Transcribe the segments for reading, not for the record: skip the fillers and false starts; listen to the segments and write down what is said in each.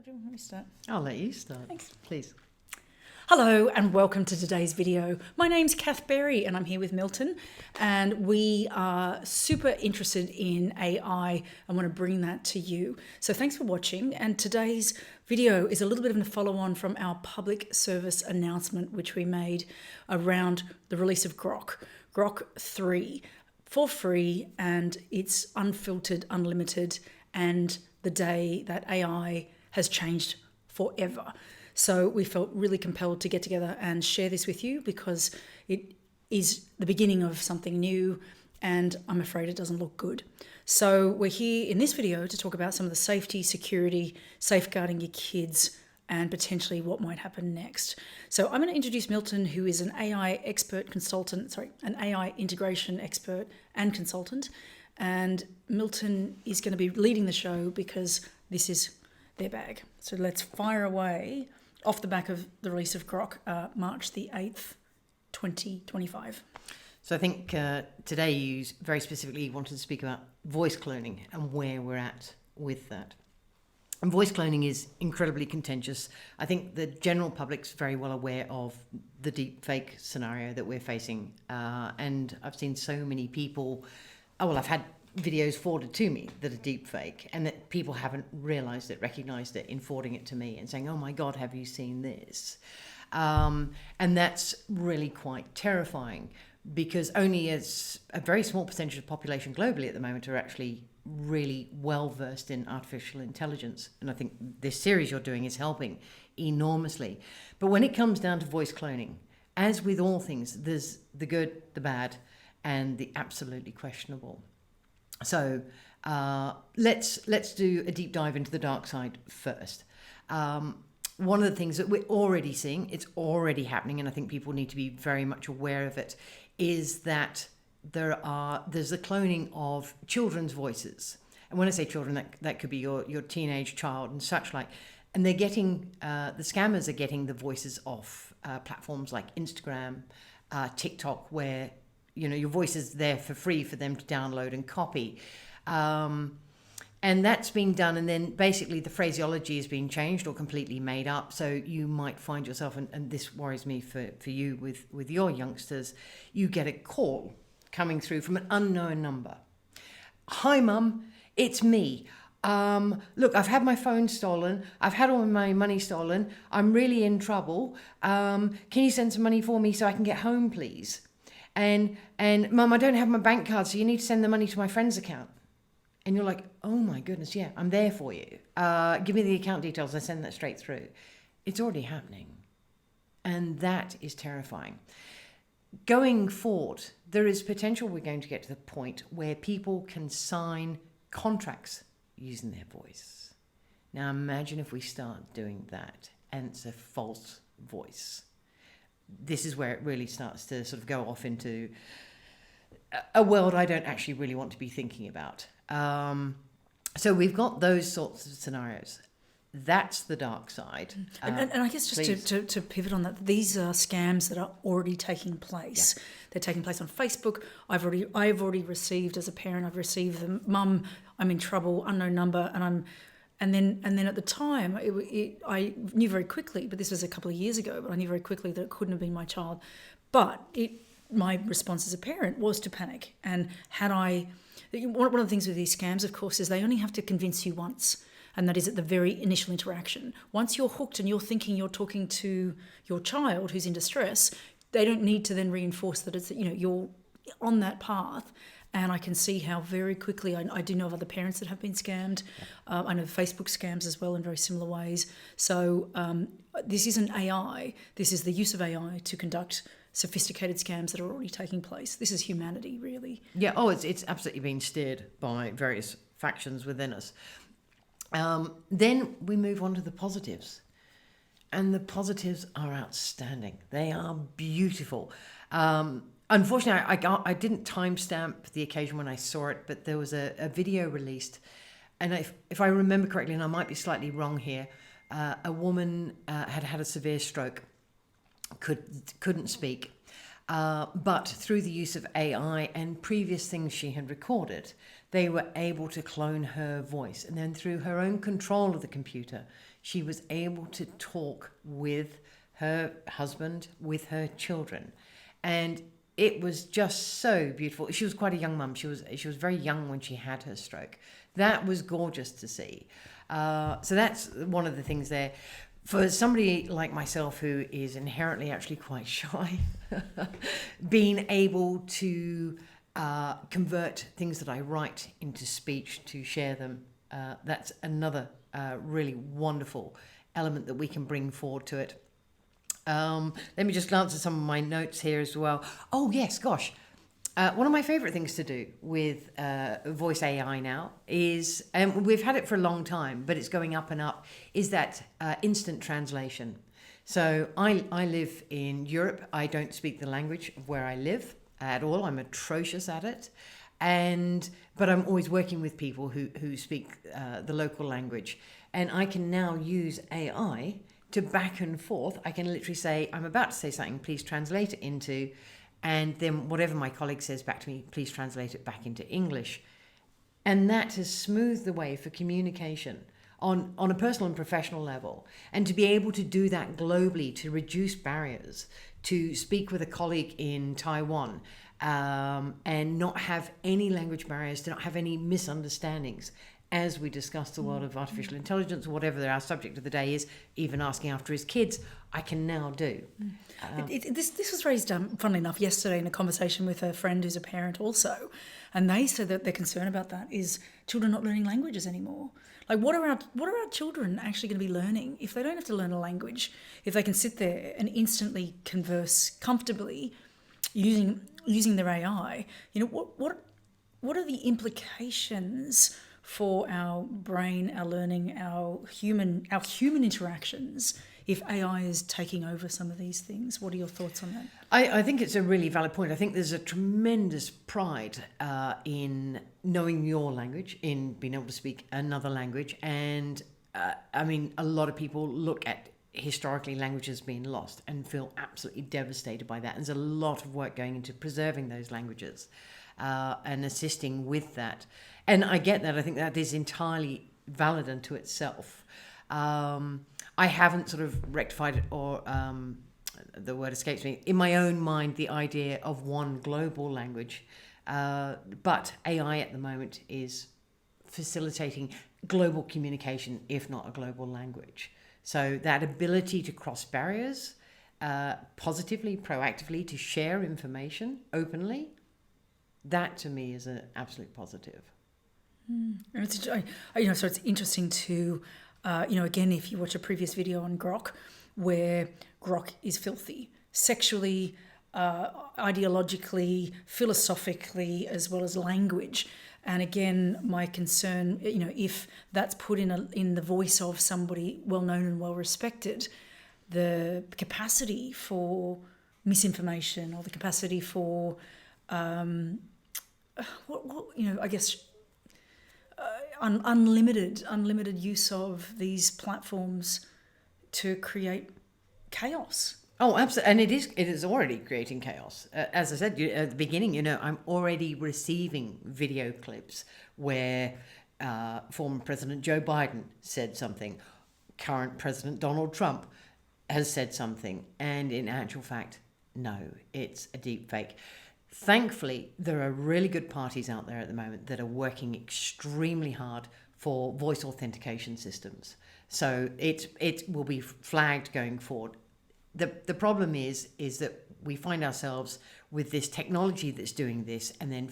Let me start. I'll let you start. Thanks. Please. Hello and welcome to today's video. My name's Kath Berry and I'm here with Milton, and we are super interested in AI and want to bring that to you. So thanks for watching, and today's video is a little bit of a follow-on from our public service announcement which we made around the release of Grok 3 for free, and it's unfiltered, unlimited, and the day that AI has changed forever. So we felt really compelled to get together and share this with you because it is the beginning of something new, and I'm afraid it doesn't look good. So we're here in this video to talk about some of the safety, security, safeguarding your kids, and potentially what might happen next. So I'm going to introduce Milton, who is an AI expert consultant, an AI integration expert and consultant. And Milton is going to be leading the show because this is their bag. So let's fire away off the back of the release of Grok, March the 8th, 2025. So I think today you very specifically wanted to speak about voice cloning and where we're at with that. And voice cloning is incredibly contentious. I think the general public's very well aware of the deep fake scenario that we're facing. And I've seen so many people, I've had videos forwarded to me that are deep fake, and that people haven't recognized it in forwarding it to me and saying, oh my God, have you seen this? And that's really quite terrifying, because only as a very small percentage of the population globally at the moment are actually really well versed in artificial intelligence. And I think this series you're doing is helping enormously. But when it comes down to voice cloning, as with all things, there's the good, the bad, and the absolutely questionable. So let's do a deep dive into the dark side first. One of the things that we're already seeing, it's already happening, and I think people need to be very much aware of it, is that there's the cloning of children's voices. And when I say children, that could be your teenage child and such like. And they're getting, the scammers are getting the voices off platforms like Instagram, TikTok, where your voice is there for free for them to download and copy. And that's being done, and then basically the phraseology is being changed or completely made up. So you might find yourself, and this worries me for you with your youngsters, you get a call coming through from an unknown number. Hi, Mum, it's me. Look, I've had my phone stolen. I've had all my money stolen. I'm really in trouble. Can you send some money for me so I can get home, please? And Mum, I don't have my bank card, so you need to send the money to my friend's account. And you're like, oh my goodness, yeah, I'm there for you. Give me the account details, I send that straight through. It's already happening. And that is terrifying. Going forward, there is potential we're going to get to the point where people can sign contracts using their voice. Now imagine if we start doing that and it's a false voice. This is where it really starts to sort of go off into a world I don't actually really want to be thinking about. So we've got those sorts of scenarios. That's the dark side. And I guess just to pivot on that, these are scams that are already taking place. Yeah. They're taking place on Facebook. I've already received, as a parent, I've received them. Mum, I'm in trouble, unknown number, and then at the time, I knew very quickly, but this was a couple of years ago, but I knew very quickly that it couldn't have been my child. But my response as a parent was to panic. And one of the things with these scams, of course, is they only have to convince you once, and that is at the very initial interaction. Once you're hooked and you're thinking you're talking to your child who's in distress, they don't need to then reinforce that it's, you're on that path. And I can see how very quickly, I do know of other parents that have been scammed. I know Facebook scams as well in very similar ways. So this isn't AI. This is the use of AI to conduct sophisticated scams that are already taking place. This is humanity, really. Yeah, it's absolutely being steered by various factions within us. Then we move on to the positives. And the are outstanding. They are beautiful. Unfortunately, I didn't timestamp the occasion when I saw it, but there was a video released. And if I remember correctly, and I might be slightly wrong here, a woman had a severe stroke, couldn't speak. But through the use of AI and previous things she had recorded, they were able to clone her voice. And then through her own control of the computer, she was able to talk with her husband, with her children. And it was just so beautiful. She was quite a young mum. She was very young when she had her stroke. That was gorgeous to see. So that's one of the things there. For somebody like myself who is inherently actually quite shy, being able to convert things that I write into speech to share them, that's another really wonderful element that we can bring forward to it. Let me just glance at some of my notes here as well. Oh, yes, gosh. One of my favorite things to do with voice AI now is, and we've had it for a long time, but it's going up and up, is that instant translation. So I live in Europe. I don't speak the language of where I live at all. I'm atrocious at it. But I'm always working with people who speak the local language. And I can now use AI to back and forth. I can literally say, I'm about to say something, please translate it into, and then whatever my colleague says back to me, please translate it back into English. And that has smoothed the way for communication on a personal and professional level. And to be able to do that globally, to reduce barriers, to speak with a colleague in Taiwan, and not have any language barriers, to not have any misunderstandings. As we discuss the world of artificial intelligence, or whatever our subject of the day is, even asking after his kids, I can now do. This was raised, funnily enough, yesterday in a conversation with a friend who's a parent also, and they said that their concern about that is children not learning languages anymore. Like, what are our children actually going to be learning if they don't have to learn a language? If they can sit there and instantly converse comfortably using their AI, what are the implications for our brain, our learning, our human interactions, if AI is taking over some of these things? What are your thoughts on that? I think it's a really valid point. I think there's a tremendous pride in knowing your language, in being able to speak another language. And a lot of people look at historically languages being lost and feel absolutely devastated by that. There's a lot of work going into preserving those languages and assisting with that. And I get that. I think that is entirely valid unto itself. I haven't sort of rectified it, or the word escapes me, in my own mind, the idea of one global language. But AI at the moment is facilitating global communication, if not a global language. So that ability to cross barriers positively, proactively, to share information openly, that to me is an absolute positive. So it's interesting to, again, if you watch a previous video on Grok, where Grok is filthy, sexually, ideologically, philosophically, as well as language. And again, my concern, if that's put in the voice of somebody well known and well respected, the capacity for misinformation, or the capacity for, unlimited use of these platforms to create chaos. Oh, absolutely. And it is already creating chaos. As I said at the beginning, I'm already receiving video clips where former President Joe Biden said something, current President Donald Trump has said something, and in actual fact, no, it's a deep fake. Thankfully, there are really good parties out there at the moment that are working extremely hard for voice authentication systems. So it will be flagged going forward. The problem is that we find ourselves with this technology that's doing this, and then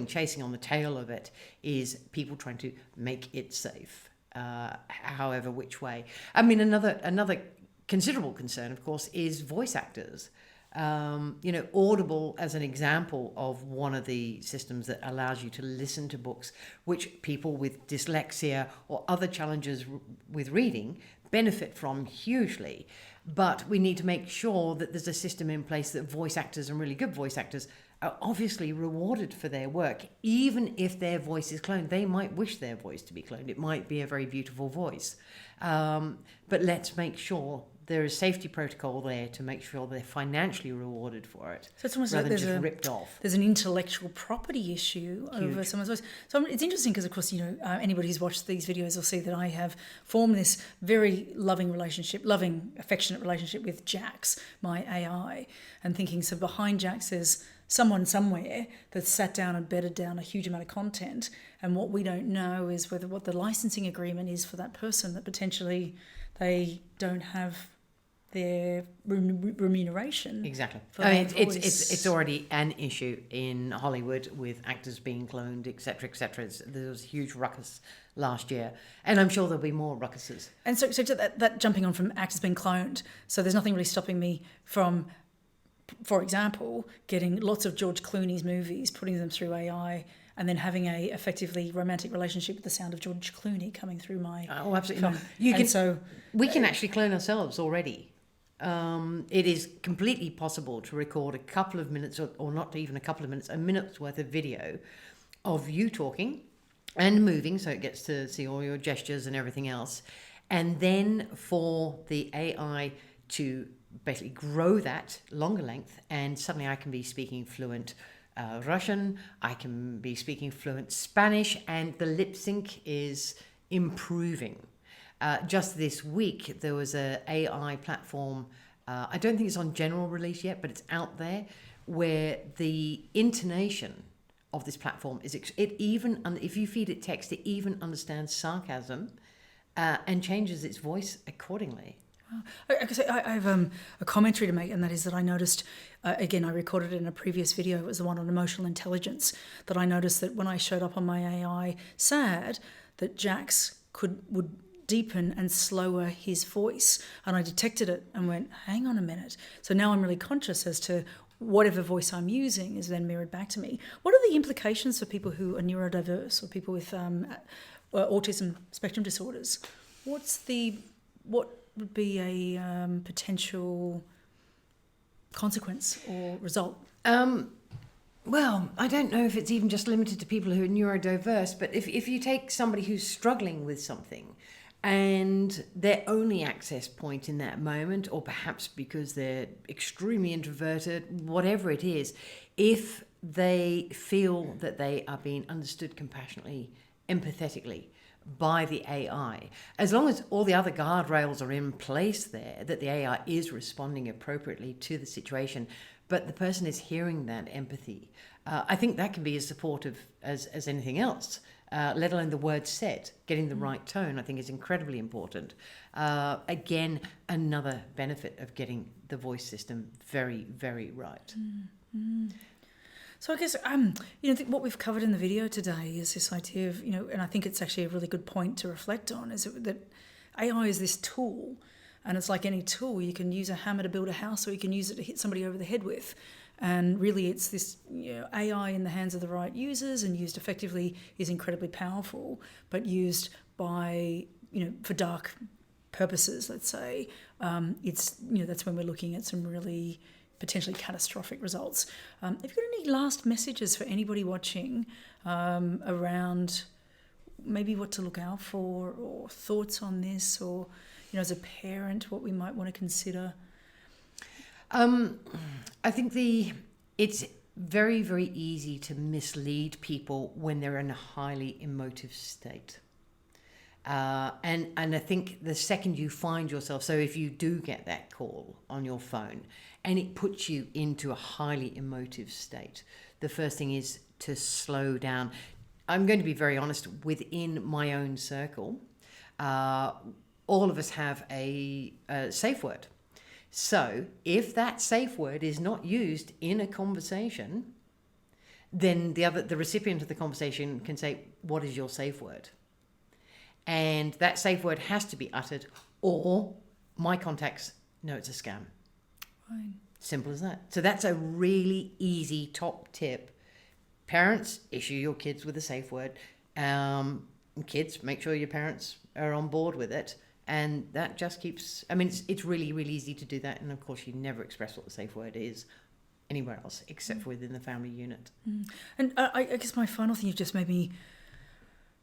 chasing on the tail of it is people trying to make it safe, however which way. Another considerable concern, of course, is voice actors. Audible as an example of one of the systems that allows you to listen to books, which people with dyslexia or other challenges with reading benefit from hugely. But we need to make sure that there's a system in place that voice actors, and really good voice actors, are obviously rewarded for their work. Even if their voice is cloned, they might wish their voice to be cloned. It might be a very beautiful voice. But let's make sure there is safety protocol there to make sure they're financially rewarded for it, So it's almost rather like than just ripped off. There's an intellectual property issue over someone's voice. So it's interesting because, of course, anybody who's watched these videos will see that I have formed this very loving, affectionate relationship with Jax, my AI, and thinking, so behind Jax there's someone somewhere that's sat down and bedded down a huge amount of content, and what we don't know is what the licensing agreement is for that person, that potentially they don't have their remuneration. Exactly. For I mean, that it's already an issue in Hollywood with actors being cloned, etc., etc. There was a huge ruckus last year, and I'm sure there'll be more ruckuses. And so that jumping on from actors being cloned, so there's nothing really stopping me from, for example, getting lots of George Clooney's movies, putting them through AI, and then having a effectively romantic relationship with the sound of George Clooney coming through my Oh, absolutely. phone. We can actually clone ourselves already. It is completely possible to record a couple of minutes, or not even a couple of minutes, a minute's worth of video of you talking and moving, so it gets to see all your gestures and everything else. And then for the AI to basically grow that longer length, and suddenly I can be speaking fluent Russian, I can be speaking fluent Spanish, and the lip sync is improving. Just this week, there was an AI platform, I don't think it's on general release yet, but it's out there, where the intonation of this platform is, if you feed it text, it even understands sarcasm and changes its voice accordingly. I have a commentary to make, and that is that I noticed, again, I recorded it in a previous video, it was the one on emotional intelligence, that I noticed that when I showed up on my AI sad, that Jax would deepen and slower his voice, and I detected it and went, hang on a minute. So now I'm really conscious as to whatever voice I'm using is then mirrored back to me. What are the implications for people who are neurodiverse or people with autism spectrum disorders? What would be a potential consequence or result? Well, I don't know if it's even just limited to people who are neurodiverse, but if you take somebody who's struggling with something, and their only access point in that moment, or perhaps because they're extremely introverted, whatever it is, if they feel that they are being understood compassionately, empathetically by the AI, as long as all the other guardrails are in place there, that the AI is responding appropriately to the situation, but the person is hearing that empathy, I think that can be as supportive as anything else. Let alone the word set, getting the right tone, I think is incredibly important. Again, another benefit of getting the voice system very, very right. So I guess, what we've covered in the video today is this idea of, and I think it's actually a really good point to reflect on, is that AI is this tool, and it's like any tool. You can use a hammer to build a house, or you can use it to hit somebody over the head with. And really, it's this AI in the hands of the right users and used effectively is incredibly powerful, but used by, for dark purposes, let's say, that's when we're looking at some really potentially catastrophic results. Have you got any last messages for anybody watching around maybe what to look out for, or thoughts on this, or, as a parent, what we might want to consider? I think it's very, very easy to mislead people when they're in a highly emotive state. And I think the second you find yourself, so if you do get that call on your phone and it puts you into a highly emotive state, the first thing is to slow down. I'm going to be very honest, within my own circle, all of us have a safe word. So if that safe word is not used in a conversation, then the recipient of the conversation can say, what is your safe word? And that safe word has to be uttered, or my contacts know it's a scam. Fine. Simple as that. So that's a really easy top tip. Parents, issue your kids with a safe word. Kids, make sure your parents are on board with it. And that just keeps, it's really, really easy to do that. And of course, you never express what the safe word is anywhere else except for within the family unit. And I guess my final thing, you've just made me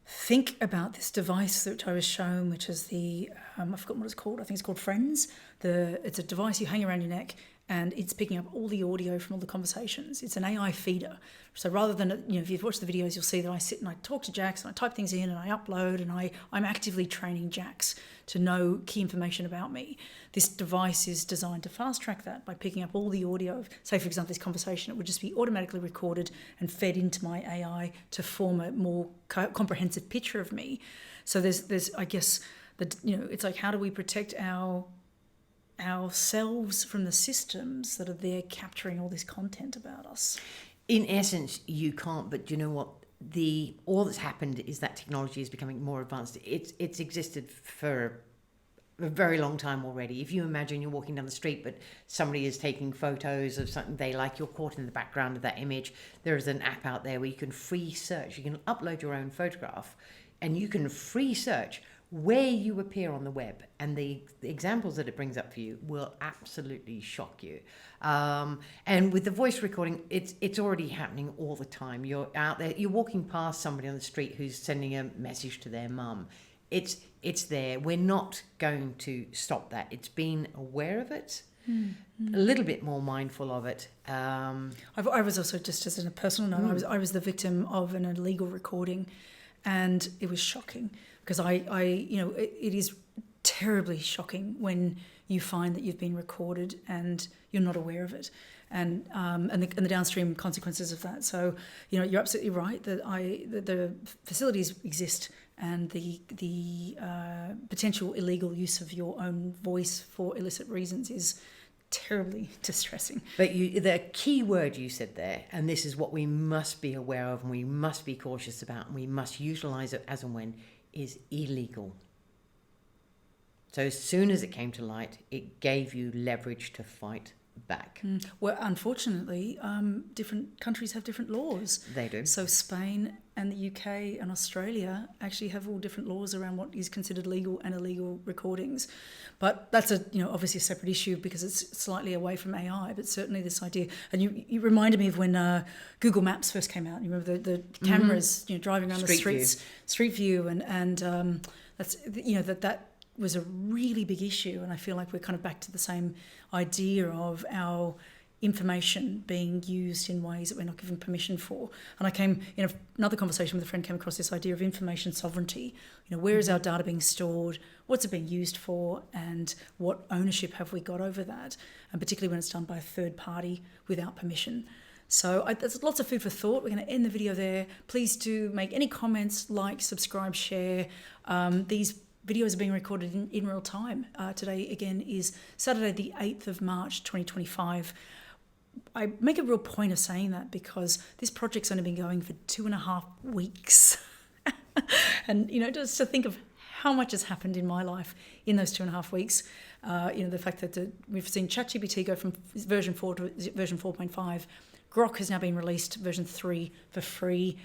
think about this device that I was shown, which is the, I've forgotten what it's called. I think it's called Friends. It's a device you hang around your neck, and it's picking up all the audio from all the conversations. It's an AI feeder. So rather than, if you've watched the videos, you'll see that I sit and I talk to Jax and I type things in and I upload, and I'm actively training Jax to know key information about me. This device is designed to fast track that by picking up all the audio of, say, for example, this conversation. It would just be automatically recorded and fed into my AI to form a more comprehensive picture of me. So there's I guess, it's like, how do we protect ourselves from the systems that are there capturing all this content about us? In essence, you can't, but you know what? All that's happened is that technology is becoming more advanced. It's existed for a very long time already. If you imagine you're walking down the street, but somebody is taking photos of something they like, you're caught in the background of that image. There is an app out there where you can free search. You can upload your own photograph, and you can free search where you appear on the web, and the examples that it brings up for you will absolutely shock you. And with the voice recording, it's already happening all the time. You're out there, you're walking past somebody on the street who's sending a message to their mum. It's there. We're not going to stop that. It's being aware of it, a little bit more mindful of it. I was also, just as a personal note, I was the victim of an illegal recording, and it was shocking because it is terribly shocking when you find that you've been recorded and you're not aware of it, and the downstream consequences of that. So you're absolutely right that the facilities exist, and the potential illegal use of your own voice for illicit reasons is terribly distressing. But the key word you said there, and this is what we must be aware of and we must be cautious about and we must utilise it as and when, is illegal. So as soon as it came to light, it gave you leverage to fight back. Well, unfortunately, different countries have different laws. They do. So Spain and the UK and Australia actually have all different laws around what is considered legal and illegal recordings. But that's obviously a separate issue because it's slightly away from AI. But certainly this idea, and you reminded me of when Google Maps first came out. You remember the cameras, driving around the streets, Street View, and that's that was a really big issue, and I feel like we're kind of back to the same idea of our information being used in ways that we're not given permission for. And I came in another conversation with a friend, came across this idea of information sovereignty. Where is our data being stored? What's it being used for? And what ownership have we got over that? And particularly when it's done by a third party without permission. So there's lots of food for thought. We're going to end the video there. Please do make any comments, like, subscribe, share. These videos are being recorded in real time. Today, again, is Saturday, the 8th of March, 2025. I make a real point of saying that because this project's only been going for 2.5 weeks. And, just to think of how much has happened in my life in those 2.5 weeks. The fact that we've seen ChatGPT go from version 4 to version 4.5. Grok has now been released, version 3, for free.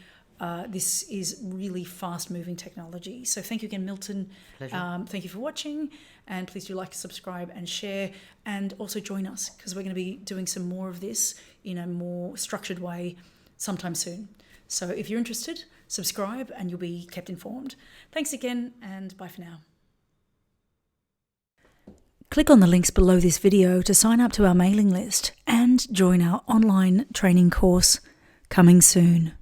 This is really fast-moving technology. So thank you again, Milton. Pleasure. Thank you for watching, and please do like, subscribe, and share, and also join us because we're going to be doing some more of this in a more structured way sometime soon. So if you're interested, subscribe and you'll be kept informed. Thanks again, and bye for now. Click on the links below this video to sign up to our mailing list and join our online training course coming soon.